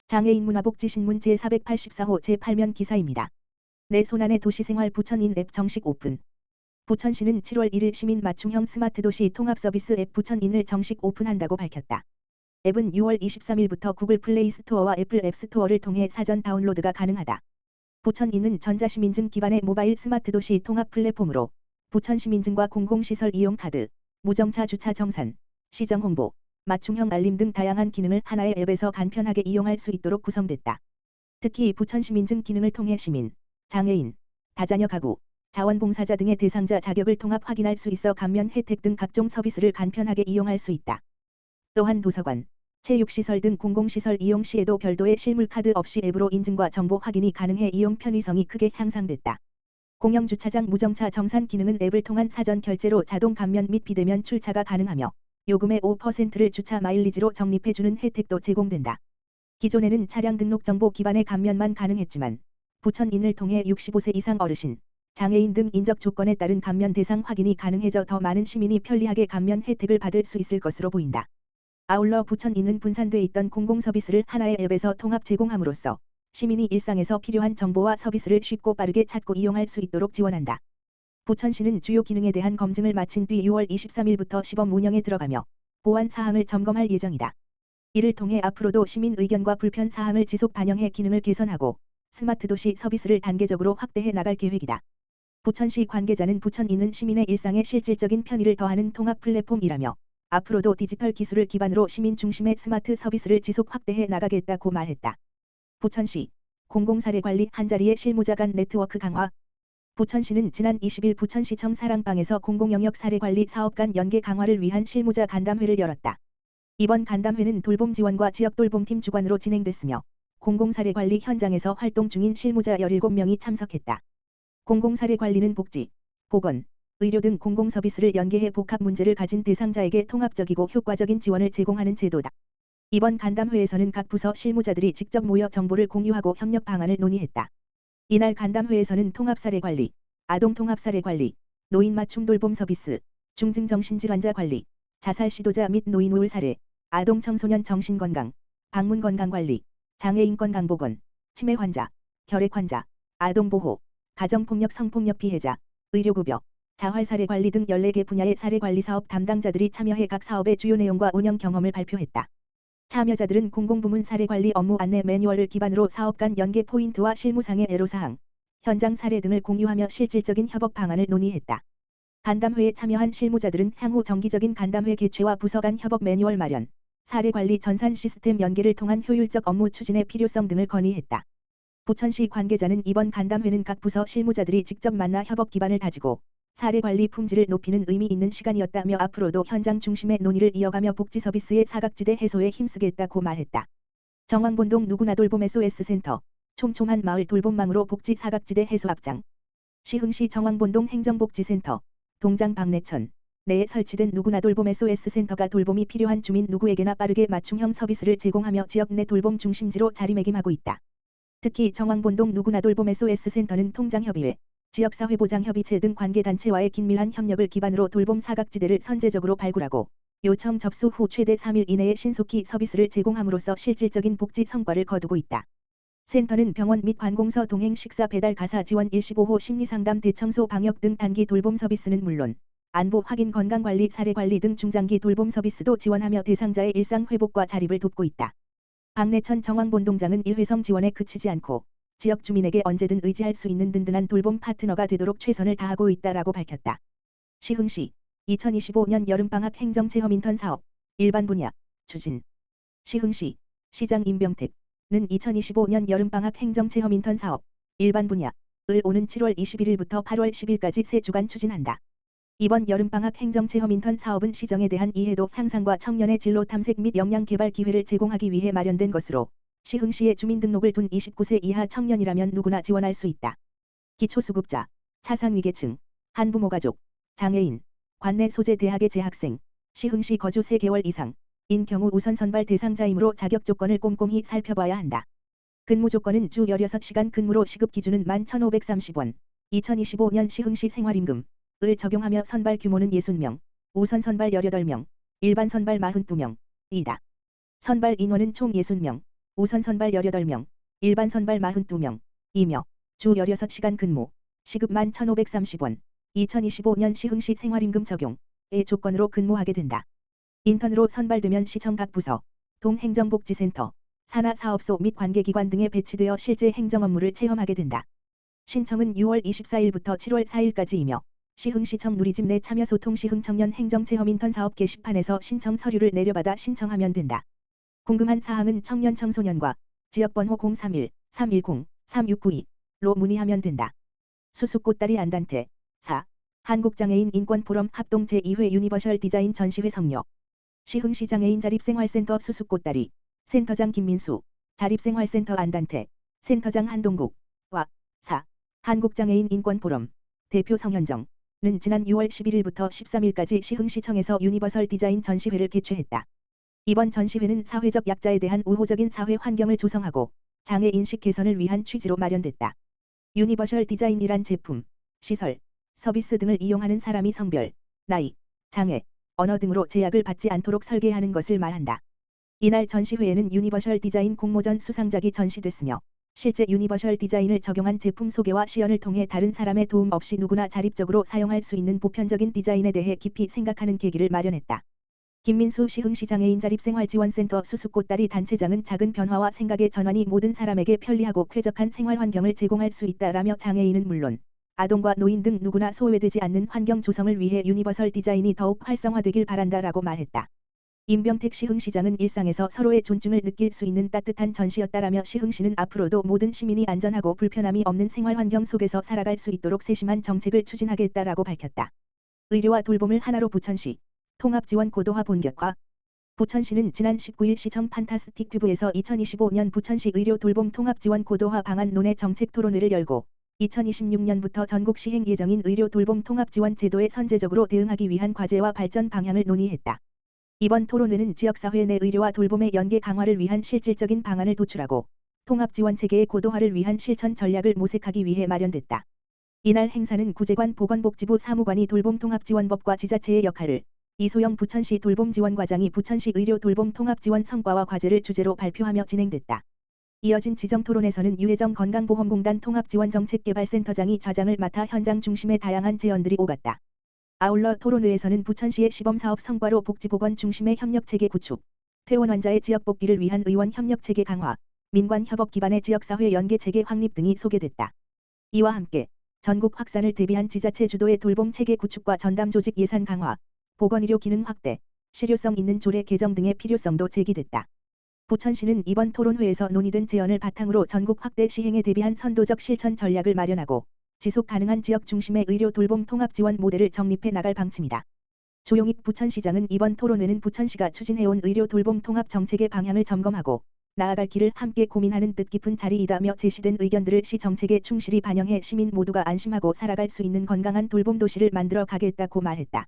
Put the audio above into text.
장애인 문화복지신문 제484호 제8면 기사입니다. 내 손안의 도시생활 부천인 앱 정식 오픈. 부천시는 7월 1일 시민 맞춤형 스마트 도시 통합 서비스 앱 부천인을 정식 오픈한다고 밝혔다. 앱은 6월 23일부터 구글 플레이 스토어와 애플 앱 스토어를 통해 사전 다운로드가 가능하다. 부천인은 전자시민증 기반의 모바일 스마트 도시 통합 플랫폼으로 부천시민증과 공공시설 이용 카드, 무정차 주차 정산, 시정 홍보, 맞춤형 알림 등 다양한 기능을 하나의 앱에서 간편하게 이용할 수 있도록 구성됐다. 특히 부천시민증 기능을 통해 시민, 장애인, 다자녀 가구, 자원봉사자 등의 대상자 자격을 통합 확인할 수 있어 감면 혜택 등 각종 서비스를 간편하게 이용할 수 있다. 또한 도서관, 체육시설 등 공공시설 이용 시에도 별도의 실물카드 없이 앱으로 인증과 정보 확인이 가능해 이용 편의성이 크게 향상됐다. 공영주차장 무정차 정산 기능은 앱을 통한 사전 결제로 자동 감면 및 비대면 출차가 가능하며 요금의 5%를 주차 마일리지로 적립해주는 혜택도 제공된다. 기존에는 차량 등록 정보 기반의 감면만 가능했지만 부천인을 통해 65세 이상 어르신, 장애인 등 인적 조건에 따른 감면 대상 확인이 가능해져 더 많은 시민이 편리하게 감면 혜택을 받을 수 있을 것으로 보인다. 아울러 부천인은 분산돼 있던 공공서비스를 하나의 앱에서 통합 제공함으로써 시민이 일상에서 필요한 정보와 서비스를 쉽고 빠르게 찾고 이용할 수 있도록 지원한다. 부천시는 주요 기능에 대한 검증을 마친 뒤 6월 23일부터 시범 운영에 들어가며 보완 사항을 점검할 예정이다. 이를 통해 앞으로도 시민 의견과 불편 사항을 지속 반영해 기능을 개선하고 스마트 도시 서비스를 단계적으로 확대해 나갈 계획이다. 부천시 관계자는 부천인은 시민의 일상에 실질적인 편의를 더하는 통합 플랫폼이라며 앞으로도 디지털 기술을 기반으로 시민 중심의 스마트 서비스를 지속 확대해 나가겠다고 말했다. 부천시 공공사례관리 한자리의 실무자 간 네트워크 강화. 부천시는 지난 20일 부천시청 사랑방에서 공공영역 사례관리 사업 간 연계 강화를 위한 실무자 간담회를 열었다. 이번 간담회는 돌봄 지원과 지역 돌봄팀 주관으로 진행됐으며 공공사례관리 현장에서 활동 중인 실무자 17명이 참석했다. 공공사례관리는 복지, 보건, 의료 등 공공서비스를 연계해 복합 문제를 가진 대상자에게 통합적이고 효과적인 지원을 제공하는 제도다. 이번 간담회에서는 각 부서 실무자들이 직접 모여 정보를 공유하고 협력 방안을 논의했다. 이날 간담회에서는 통합사례관리, 아동통합사례관리, 노인 맞춤 돌봄 서비스, 중증정신질환자 관리, 자살 시도자 및 노인 우울 사례, 아동 청소년 정신건강, 방문 건강관리, 장애인 건강보건, 치매 환자, 결핵 환자, 아동보호, 가정폭력 성폭력 피해자, 의료급여, 자활사례관리 등 14개 분야의 사례관리 사업 담당자들이 참여해 각 사업의 주요 내용과 운영 경험을 발표했다. 참여자들은 공공부문 사례관리 업무 안내 매뉴얼을 기반으로 사업 간 연계 포인트와 실무상의 애로사항, 현장 사례 등을 공유하며 실질적인 협업 방안을 논의했다. 간담회에 참여한 실무자들은 향후 정기적인 간담회 개최와 부서 간 협업 매뉴얼 마련, 사례관리 전산 시스템 연계를 통한 효율적 업무 추진의 필요성 등을 건의했다. 부천시 관계자는 이번 간담회는 각 부서 실무자들이 직접 만나 협업 기반을 다지고 사례관리 품질을 높이는 의미 있는 시간이었다며 앞으로도 현장 중심의 논의를 이어가며 복지 서비스의 사각지대 해소에 힘쓰겠다고 말했다. 정왕본동 누구나 돌봄 SOS 센터, 촘촘한 마을 돌봄망으로 복지 사각지대 해소 앞장. 시흥시 정왕본동 행정복지센터, 동장 박내천 내에 설치된 누구나 돌봄 SOS 센터가 돌봄이 필요한 주민 누구에게나 빠르게 맞춤형 서비스를 제공하며 지역 내 돌봄 중심지로 자리매김하고 있다. 특히 정왕본동 누구나 돌봄 SOS 센터는 통장협의회, 지역사회보장협의체 등 관계단체와의 긴밀한 협력을 기반으로 돌봄 사각지대를 선제적으로 발굴하고 요청 접수 후 최대 3일 이내에 신속히 서비스를 제공함으로써 실질적인 복지 성과를 거두고 있다. 센터는 병원 및 관공서 동행 식사 배달 가사 지원 15호 심리상담 대청소 방역 등 단기 돌봄 서비스는 물론 안보 확인 건강관리 사례관리 등 중장기 돌봄 서비스도 지원하며 대상자의 일상 회복과 자립을 돕고 있다. 박내천 정왕본동장은 일회성 지원에 그치지 않고 지역 주민에게 언제든 의지할 수 있는 든든한 돌봄 파트너가 되도록 최선을 다하고 있다라고 밝혔다. 시흥시 2025년 여름방학 행정체험 인턴 사업 일반 분야 추진. 시흥시 시장 임병택은 2025년 여름방학 행정체험 인턴 사업 일반 분야을 오는 7월 21일부터 8월 10일까지 3주간 추진한다. 이번 여름방학 행정체험 인턴 사업은 시정에 대한 이해도 향상과 청년의 진로 탐색 및 역량 개발 기회를 제공하기 위해 마련된 것으로 시흥시에 주민등록을 둔 29세 이하 청년이라면 누구나 지원할 수 있다. 기초수급자, 차상위계층, 한부모 가족, 장애인, 관내 소재 대학의 재학생, 시흥시 거주 3개월 이상, 인 경우 우선 선발 대상자이므로 자격 조건을 꼼꼼히 살펴봐야 한다. 근무 조건은 주 16시간 근무로 시급 기준은 11,530원, 2025년 시흥시 생활임금을 적용하며 선발 규모는 60명, 우선 선발 18명, 일반 선발 42명, 이다. 선발 인원은 총 60명, 우선 선발 18명, 일반 선발 42명, 이며 주 16시간 근무, 시급 11,530원, 2025년 시흥시 생활임금 적용의 조건으로 근무하게 된다. 인턴으로 선발되면 시청 각 부서, 동행정복지센터, 산하사업소 및 관계기관 등에 배치되어 실제 행정 업무를 체험하게 된다. 신청은 6월 24일부터 7월 4일까지이며 시흥시청 누리집 내 참여 소통 시흥 청년 행정체험 인턴 사업 게시판에서 신청 서류를 내려받아 신청하면 된다. 궁금한 사항은 청년 청소년과 지역번호 031-310-3692로 문의하면 된다. 수수꽃다리 안단테 4. 한국장애인 인권포럼 합동 제2회 유니버셜 디자인 전시회 성역. 시흥시 장애인 자립생활센터 수수꽃다리 센터장 김민수, 자립생활센터 안단테 센터장 한동국과 4. 한국장애인 인권포럼 대표 성현정은 지난 6월 11일부터 13일까지 시흥시청에서 유니버설 디자인 전시회를 개최했다. 이번 전시회는 사회적 약자에 대한 우호적인 사회 환경을 조성하고 장애 인식 개선을 위한 취지로 마련됐다. 유니버셜 디자인이란 제품, 시설, 서비스 등을 이용하는 사람이 성별, 나이, 장애, 언어 등으로 제약을 받지 않도록 설계하는 것을 말한다. 이날 전시회에는 유니버셜 디자인 공모전 수상작이 전시됐으며 실제 유니버셜 디자인을 적용한 제품 소개와 시연을 통해 다른 사람의 도움 없이 누구나 자립적으로 사용할 수 있는 보편적인 디자인에 대해 깊이 생각하는 계기를 마련했다. 김민수 시흥시 장애인 자립생활지원센터 수수꽃다리 단체장은 작은 변화와 생각의 전환이 모든 사람에게 편리하고 쾌적한 생활 환경을 제공할 수 있다라며 장애인은 물론 아동과 노인 등 누구나 소외되지 않는 환경 조성을 위해 유니버설 디자인이 더욱 활성화되길 바란다라고 말했다. 임병택 시흥시장은 일상에서 서로의 존중을 느낄 수 있는 따뜻한 전시였다라며 시흥시는 앞으로도 모든 시민이 안전하고 불편함이 없는 생활 환경 속에서 살아갈 수 있도록 세심한 정책을 추진하겠다라고 밝혔다. 의료와 돌봄을 하나로 부천시 통합지원 고도화 본격화. 부천시는 지난 19일 시청 판타스틱 큐브에서 2025년 부천시 의료 돌봄 통합지원 고도화 방안 논의 정책 토론회를 열고 2026년부터 전국 시행 예정인 의료 돌봄 통합지원 제도에 선제적으로 대응하기 위한 과제와 발전 방향을 논의했다. 이번 토론회는 지역사회 내 의료와 돌봄의 연계 강화를 위한 실질적인 방안을 도출하고 통합지원체계의 고도화를 위한 실천 전략을 모색하기 위해 마련됐다. 이날 행사는 구제관 보건복지부 사무관이 돌봄통합지원법과 지자체의 역할을, 이소영 부천시 돌봄지원과장이 부천시 의료 돌봄 통합지원 성과와 과제를 주제로 발표하며 진행됐다. 이어진 지정토론에서는 유혜정 건강보험공단 통합지원정책개발센터장이 좌장을 맡아 현장 중심의 다양한 제언들이 오갔다. 아울러 토론회에서는 부천시의 시범사업 성과로 복지보건 중심의 협력체계 구축, 퇴원 환자의 지역 복귀를 위한 의원 협력체계 강화, 민관 협업 기반의 지역사회 연계체계 확립 등이 소개됐다. 이와 함께 전국 확산을 대비한 지자체 주도의 돌봄체계 구축과 전담 조직 예산 강화, 보건의료 기능 확대, 실효성 있는 조례 개정 등의 필요성도 제기됐다. 부천시는 이번 토론회에서 논의된 제언을 바탕으로 전국 확대 시행에 대비한 선도적 실천 전략을 마련하고 지속 가능한 지역 중심의 의료 돌봄 통합 지원 모델을 정립해 나갈 방침이다. 조용익 부천시장은 이번 토론회는 부천시가 추진해온 의료 돌봄 통합 정책의 방향을 점검하고 나아갈 길을 함께 고민하는 뜻깊은 자리이다며 제시된 의견들을 시 정책에 충실히 반영해 시민 모두가 안심하고 살아갈 수 있는 건강한 돌봄 도시를 만들어 가겠다고 말했다.